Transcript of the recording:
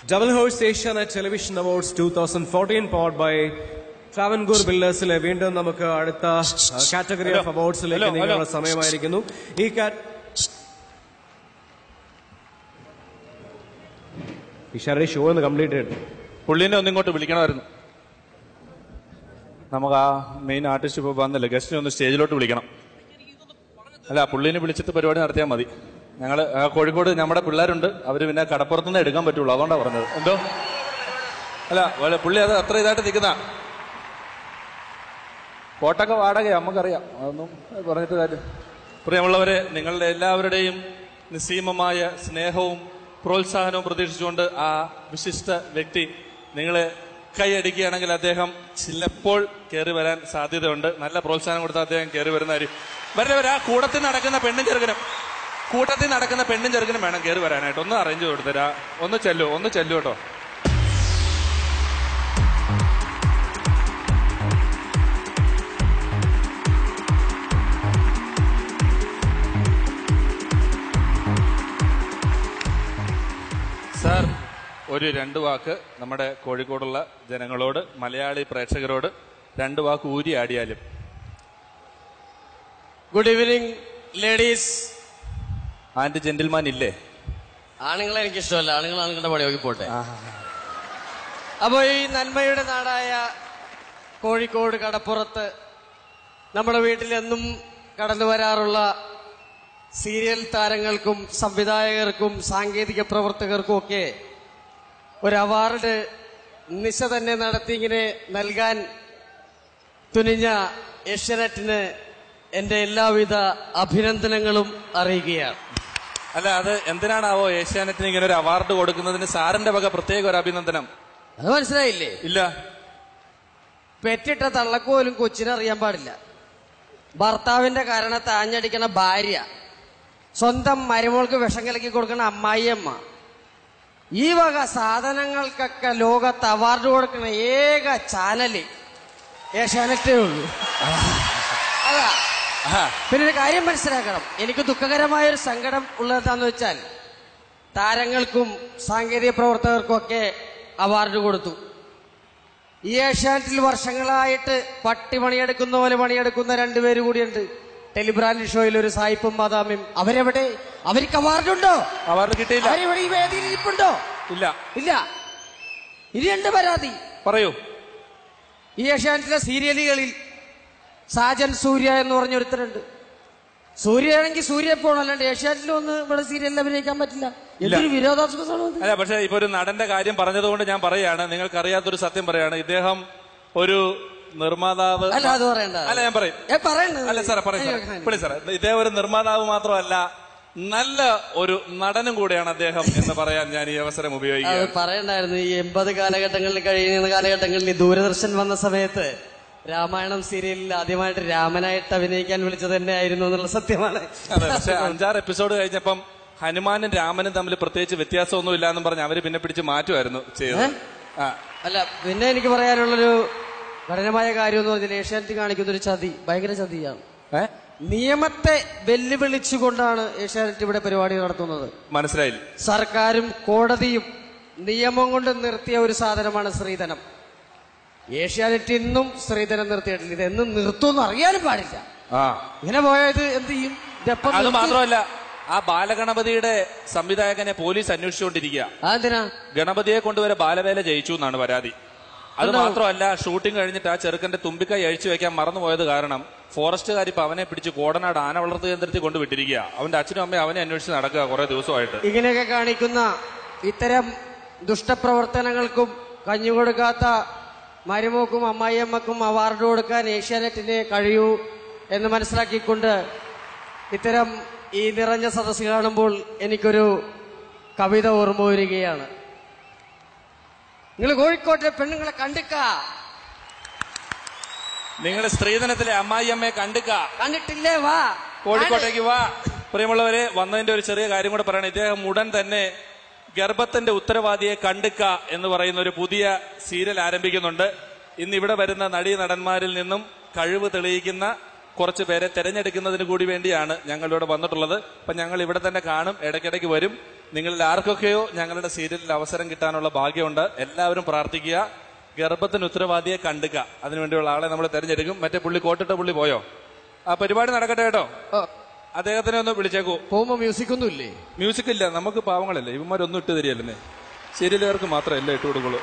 Double Horse Asianet Television Awards 2014 powered by Travancore Builders-ലെ വീണ്ടും നമുക്ക് അടുത്ത കാറ്റഗറി ഓഫ് അവാർഡ്സിലേക്ക് നീങ്ങാനുള്ള സമയമായിരിക്കുന്നു. ഈ ഷോ ഒന്ന് കംപ്ലീറ്റ് ചെയ്തു. പുള്ളിനെ ഒന്നിങ്ങോട്ട് വിളിക്കണമായിരുന്നു. നമുക്ക് ആ മെയിൻ ആർട്ടിസ്റ്റ് ഇപ്പോൾ വന്നില്ല, ഗസ്റ്റിനെ ഒന്ന് സ്റ്റേജിലോട്ട് വിളിക്കണം. അല്ല, പുള്ളിനെ വിളിച്ചിട്ട് പരിപാടി നടത്തിയാൽ മതി. ഞങ്ങൾ കോഴിക്കോട് നമ്മുടെ പിള്ളേരുണ്ട്, അവർ പിന്നെ കടപ്പുറത്തുനിന്ന് എടുക്കാൻ പറ്റുള്ളൂ, അതുകൊണ്ടാണ് പറഞ്ഞത്. എന്തോ അല്ല, പുള്ളി അത് അത്ര ഇതായിട്ട് നിൽക്കുന്ന കോട്ടൊക്കെ വാടകയാണ്, നമുക്കറിയാം, അതൊന്നും പറഞ്ഞിട്ട് കാര്യം. പ്രിയമുള്ളവരെ, നിങ്ങളുടെ എല്ലാവരുടെയും നിസ്സീമമായ സ്നേഹവും പ്രോത്സാഹനവും പ്രതീക്ഷിച്ചുകൊണ്ട് ആ വിശിഷ്ട വ്യക്തി നിങ്ങളെ കൈയടിക്കുകയാണെങ്കിൽ അദ്ദേഹം ചിലപ്പോൾ കയറി വരാൻ സാധ്യതയുണ്ട്. നല്ല പ്രോത്സാഹനം കൊടുത്താൽ അദ്ദേഹം കയറി വരുന്നതായിരിക്കും. വരവരാ കൂട്ടത്തിൽ നടക്കുന്ന പെണ്ണും ചെറുക്കനും വേണം കയറി വരാനായിട്ട്. ഒന്ന് അറേഞ്ച് കൊടുത്തരാ, ഒന്ന് ചെല്ലു കേട്ടോ. സാർ, ഒരു 2 വാക്ക് നമ്മുടെ കോഴിക്കോടുള്ള ജനങ്ങളോട്, മലയാളി പ്രേക്ഷകരോട് 2 വാക്ക് ഊരി ആടിയാലും. Good evening ladies and gentleman ഇല്ലേ? ആണുങ്ങളെ എനിക്കിഷ്ടമല്ല, ആണുങ്ങളുടെ പണി നോക്കി പോട്ടെ. അപ്പോ ഈ നന്മയുടെ നാടായ കോഴിക്കോട് കടപ്പുറത്ത് നമ്മുടെ വീട്ടിലെന്നും കടന്നു വരാറുള്ള സീരിയൽ താരങ്ങൾക്കും സംവിധായകർക്കും സാങ്കേതിക പ്രവർത്തകർക്കും ഒക്കെ ഒരു അവാർഡ് നിശ തന്നെ നടത്തി ഇങ്ങനെ നൽകാൻ തുനിഞ്ഞ ഏഷ്യാനെറ്റിന് എന്റെ എല്ലാവിധ അഭിനന്ദനങ്ങളും അറിയിക്കുകയാണ്. അല്ല, അത് എന്തിനാണാവോ ഏഷ്യാനെറ്റിന് ഇങ്ങനെ ഒരു അവാർഡ് കൊടുക്കുന്നതിന് സാറിന്റെ വക പ്രത്യേക ഒരു അഭിനന്ദനം? അത് മനസ്സിലായില്ലേ? ഇല്ല. പെറ്റിട്ട തള്ളക്കോലും കൊച്ചിനറിയാൻ പാടില്ല. ഭർത്താവിന്റെ കാരണത്തെ ആഞ്ഞടിക്കണ ഭാര്യ, സ്വന്തം മരുമോൾക്ക് വിഷം കലക്കി കൊടുക്കണ അമ്മായിയമ്മ, ഈ വക സാധനങ്ങൾക്കൊക്കെ ലോകത്ത് അവാർഡ് കൊടുക്കുന്ന ഏക ചാനല് ഏഷ്യാനെറ്റേ ഉള്ളൂ. അതാ. പിന്നെ ഒരു കാര്യം മനസ്സിലാക്കണം, എനിക്ക് ദുഃഖകരമായൊരു സങ്കടം ഉള്ളതെന്താന്ന് വെച്ചാൽ താരങ്ങൾക്കും സാങ്കേതിക പ്രവർത്തകർക്കും ഒക്കെ അവാർഡ് കൊടുത്തു. ഈ ഏഷ്യാനെറ്റിൽ വർഷങ്ങളായിട്ട് പട്ടി പണിയെടുക്കുന്ന പോലെ പണിയെടുക്കുന്ന 2 പേര് കൂടിയുണ്ട്. ടെലിബ്രാൻഡ് ഷോയിൽ ഒരു സായിപ്പും ബാദാമിയും. അവരെവിടെ? അവർക്ക് അവാർഡുണ്ടോ? അവാർഡ് കിട്ടിയില്ല. അവരെവിടെ ഈ വേദിയിൽ ഇരിപ്പുണ്ടോ? ഇല്ല. ഇനി 2 പരാതി പറയൂ. ഈ ഏഷ്യാനെറ്റിലെ സീരിയലുകളിൽ സാജൻ സൂര്യ എന്ന് പറഞ്ഞൊരുത്തരുണ്ട്. സൂര്യയാണെങ്കിൽ സൂര്യ പോകണം, അല്ലാണ്ട് ഏഷ്യാനെറ്റിലൊന്നും ഇവിടെ സീരിയലിൽ അഭിനയിക്കാൻ പറ്റില്ല. എന്തൊരു വിരോധാഭാസമാണ്. അല്ല, പക്ഷെ ഇപ്പൊ ഒരു നടന്റെ കാര്യം പറഞ്ഞതുകൊണ്ട് ഞാൻ പറയാണ്, നിങ്ങൾക്കറിയാത്തൊരു സത്യം പറയാണ്. ഇദ്ദേഹം ഒരു നിർമ്മാതാവ് അല്ല, അത് പറയണ്ട. അല്ല, ഞാൻ പറയും. അല്ല സാറേ, പറയും സാറേ. ഇദ്ദേഹം ഒരു നിർമ്മാതാവ് മാത്രമല്ല, നല്ല ഒരു നടനും കൂടെയാണ് അദ്ദേഹം എന്ന് പറയാൻ ഞാൻ ഈ അവസരം ഉപയോഗിക്കുക. പറയണ്ടായിരുന്നു. ഈ 80 കാലഘട്ടങ്ങളിൽ കഴിയുന്ന കാലഘട്ടങ്ങളിൽ ദൂരദർശൻ വന്ന സമയത്ത് രാമായണം സീരിയലിൽ ആദ്യമായിട്ട് രാമനായിട്ട് അഭിനയിക്കാൻ വിളിച്ചത് തന്നെ ആയിരുന്നു എന്നുള്ള സത്യമാണ്. അതെ, പക്ഷെ 5-6 എപ്പിസോഡ് കഴിഞ്ഞപ്പം ഹനുമാനും രാമനും തമ്മിൽ പ്രത്യേകിച്ച് വ്യത്യാസമൊന്നും ഇല്ലാന്നും പറഞ്ഞ് അവര് പിന്നെ പിടിച്ച് മാറ്റുമായിരുന്നു ചെയ്തത്. അല്ല, പിന്നെ എനിക്ക് പറയാനുള്ളൊരു കഠിനമായ കാര്യം എന്ന് പറഞ്ഞാൽ ഏഷ്യാനെറ്റ് കാണിക്കുന്ന ഒരു ചതി, ഭയങ്കര ചതിയാണ്. നിയമത്തെ വെല്ലുവിളിച്ചുകൊണ്ടാണ് ഏഷ്യാനെറ്റ് ഇവിടെ പരിപാടി നടത്തുന്നത്. മനസ്സിലായില്ല? സർക്കാരും കോടതിയും നിയമം കൊണ്ട് നിർത്തിയ ഒരു സാധനമാണ് സ്ത്രീധനം. ഏഷ്യാനെറ്റ് ഇന്നും സ്ത്രീധനം നിർത്തിയിട്ടില്ല. ഇതെന്നും നിർത്തുമെന്ന് അറിയാനും പാടില്ല. ഇങ്ങനെ പോയത് എന്ത് ചെയ്യും? അത് മാത്രമല്ല, ആ ബാലഗണപതിയുടെ സംവിധായകനെ പോലീസ് അന്വേഷിച്ചുകൊണ്ടിരിക്കുക. അതെന്തിനാ? ഗണപതിയെ കൊണ്ടുവരെ ബാലവേല ജയിച്ചു എന്നാണ് പരാതി. അത് മാത്രമല്ല, ഷൂട്ടിംഗ് കഴിഞ്ഞിട്ട് ആ ചെറുക്കന്റെ തുമ്പിക്കൈ അഴിച്ചു വെക്കാൻ മറന്നുപോയത് കാരണം ഫോറസ്റ്റുകാർ ഇപ്പൊ അവനെ പിടിച്ച് കോടനാട് ആന വളർത്തു കേന്ദ്രത്തിൽ കൊണ്ടുവിട്ടിരിക്കുക. അവന്റെ അച്ഛനും അമ്മയും അവനെ അന്വേഷിച്ച് നടക്കുക കുറെ ദിവസമായിട്ട്. ഇങ്ങനെയൊക്കെ കാണിക്കുന്ന ഇത്തരം ദുഷ്ടപ്രവർത്തനങ്ങൾക്കും കഞ്ഞു കൊടുക്കാത്ത മരുമോക്കും അമ്മായിയമ്മക്കും അവാർഡ് കൊടുക്കാൻ ഏഷ്യാനെറ്റിന് കഴിയൂ എന്ന് മനസ്സിലാക്കിക്കൊണ്ട് ഇത്തരം ഈ നിറഞ്ഞ സദസ്സ് കാണുമ്പോൾ എനിക്കൊരു കവിത ഓർമ്മ വരികയാണ്. നിങ്ങൾ കോഴിക്കോട്ടെ പെണ്ണുങ്ങളെ കണ്ടിക്ക, നിങ്ങൾ സ്ത്രീധനത്തിലെ അമ്മായിയമ്മയെ കണ്ടിട്ടില്ലേ? വാ കോഴിക്കോട്ടേക്ക് വാ. പ്രിയമുള്ളവരെ, വന്നതിന്റെ ഒരു ചെറിയ കാര്യം കൂടെ പറയണം. ഇദ്ദേഹം ഉടൻ തന്നെ ഗർഭത്തിന്റെ ഉത്തരവാദിയെ കണ്ടിക്ക എന്ന് പറയുന്ന ഒരു പുതിയ സീരിയൽ ആരംഭിക്കുന്നുണ്ട്. ഇന്ന് ഇവിടെ വരുന്ന നടീ നടന്മാരിൽ നിന്നും കഴിവ് തെളിയിക്കുന്ന കുറച്ച് പേരെ തെരഞ്ഞെടുക്കുന്നതിന് കൂടി വേണ്ടിയാണ് ഞങ്ങളിവിടെ വന്നിട്ടുള്ളത്. അപ്പൊ ഞങ്ങൾ ഇവിടെ തന്നെ കാണും, ഇടയ്ക്കിടയ്ക്ക് വരും. നിങ്ങളിൽ ആർക്കൊക്കെയോ ഞങ്ങളുടെ സീരിയലിൽ അവസരം കിട്ടാനുള്ള ഭാഗ്യമുണ്ട്. എല്ലാവരും പ്രാർത്ഥിക്കുക. ഗർഭത്തിന് ഉത്തരവാദിയെ കണ്ടുക. അതിനുവേണ്ടിയുള്ള ആളെ നമ്മൾ തെരഞ്ഞെടുക്കും. മറ്റേ പുള്ളി കോട്ടിട്ട പുള്ളി പോയോ? ആ പരിപാടി നടക്കട്ടെ കേട്ടോ. അദ്ദേഹത്തിനെ ഒന്ന് വിളിച്ചേക്കൂ. പോകുമ്പോ മ്യൂസിക് ഒന്നും ഇല്ലേ? മ്യൂസിക് ഇല്ല, നമുക്ക് പാവങ്ങളല്ലേ, ഇവന്മാരൊന്നും ഇട്ട് തരികയല്ലേ. സീരിയലുകാർക്ക് മാത്രമല്ല ഇട്ട് കൊടുക്കുള്ളൂ.